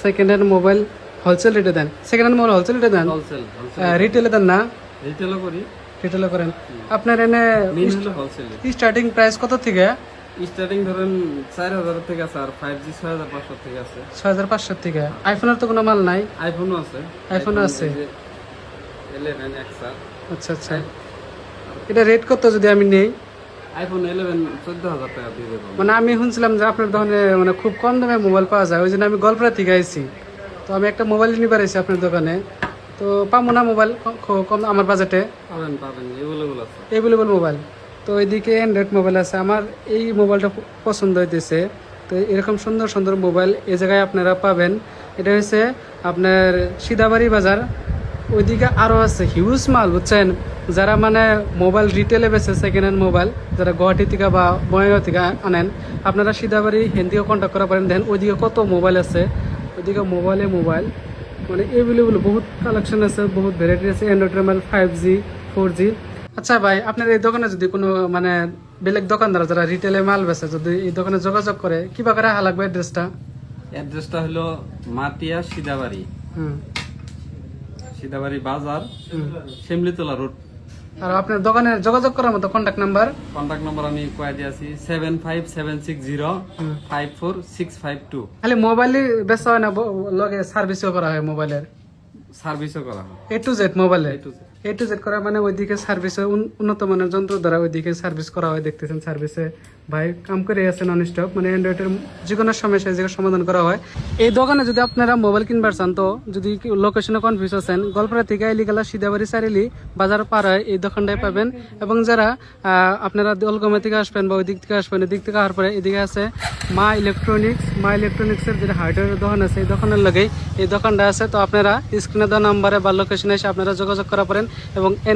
Second hand mobile wholesale রেটে দেন। Second hand mobile wholesale রেটে দেন, wholesale রিটেলে দেন না? রিটেলও করি, রিটেলে করেন। আপনার এনে মেইন হলো হোলসেল। স্টার্টিং প্রাইস কত থেকে? স্টার্টিং ধরেন 4000 থেকে আছে, আর 5G 6500 থেকে আছে। 6500 থেকে। আইফোনের তো কোনো মাল নাই? আইফোনও আছে। আইফোনও আছে। 11 XR। আচ্ছা আচ্ছা, এটা রেট কত যদি আমি নেই? আইফোন 11 14000 টাকা দিয়ে দেবো। মানে আমি শুনছিলাম যে আপনার দোকানে মানে খুব কম দামে মোবাইল পাওয়া যায়, ওই জন্য আমি গল্পরা থেকে আইছি। তো আমি একটা মোবাইল নিবার আইছি আপনার দোকানে, তো পাবো না মোবাইল কম আমার বাজেটে? পাবেন এভেলেবল আছে। এভেলেবল মোবাইল তো ওইদিকে অ্যান্ড্রয়েড মোবাইল আছে। আমার এই মোবাইলটা পছন্দ হইতেছে। তো এরকম সুন্দর সুন্দর মোবাইল এই জায়গায় আপনারা পাবেন। এটা হচ্ছে আপনার সিদাবাড়ি বাজার, ওইদিকে আরও আছে হিউজ মাল, বুঝছেন? যারা মানে মোবাইল রিটেলে বেছে সেকেন্ড হ্যান্ড মোবাইল, যারা গুয়াহাটি থেকে বা বঙ্গাইগাঁও থেকে আনেন, আপনারা সিদাবাড়ি হিন্দিও কন্ট্যাক্ট করা পারেন। দেখেন ওইদিকে কত মোবাইল আছে, ওইদিকে মোবাইল মানে এভেলেবল বহুত কালেকশন আছে, বহুত ভ্যারাইটি আছে। Android mobile 5G 4G। আচ্ছা ভাই, আপনার এই দোকানে যদি কোনো মানে বেলেগ দোকানদার যারা রিটেলে মাল বেচে যদি এই দোকানে যোগাযোগ করে, কিবা করে আহা লাগবে অ্যাড্রেসটা? অ্যাড্রেসটা হলো মাতিয়া সিদাবাড়ি, সিদাবাড়ি বাজার, শিমলিতলা রোড। আর আপনার দোকানে যোগাযোগ করার মতো কন্ট্যাক্ট নাম্বার? কন্ট্যাক্ট নাম্বার আমি কয়ে দিয়েছি 7576065652। খালি মোবাইলই বেচা হয় না, লগে সার্ভিসও করা হয় মোবাইলের? সার্ভিসও করা হয় A to Z মোবাইলে? A to Z। A to Z করা মানে ওইদিকে সার্ভিস উন্নত মানের যন্ত্র দ্বারা ওইদিকে সার্ভিস করা হয়। দেখতেছেন সার্ভিসে ভাই কাম করে আছে নন স্টপ, মানে অ্যান্ড্রয়েডের যে কোনো সমস্যা এই জায়গায় সমাধান করা হয়। এই দোকানে যদি আপনারা মোবাইল কিনবার চান, তো যদি লোকেশনে কনফিউজ আছেন, গল্পরা থেকে এলিগালা সিদাবাড়ি চারিলি বাজার পার হয় এই দোকানটায় পাবেন। এবং যারা আপনারা দলগমা থেকে আসবেন বা ওই দিক থেকে আসবেন, এদিক থেকে আসার পরে এদিকে আছে মা ইলেকট্রনিক্সের যে হার্ডওয়্যারের দোকান আছে, এই দোকানের লগেই এই দোকানটা আছে। তো আপনারা স্ক্রিনে দেওয়া নাম্বারে বা লোকেশনে এসে আপনারা যোগাযোগ করা পারেন। এবং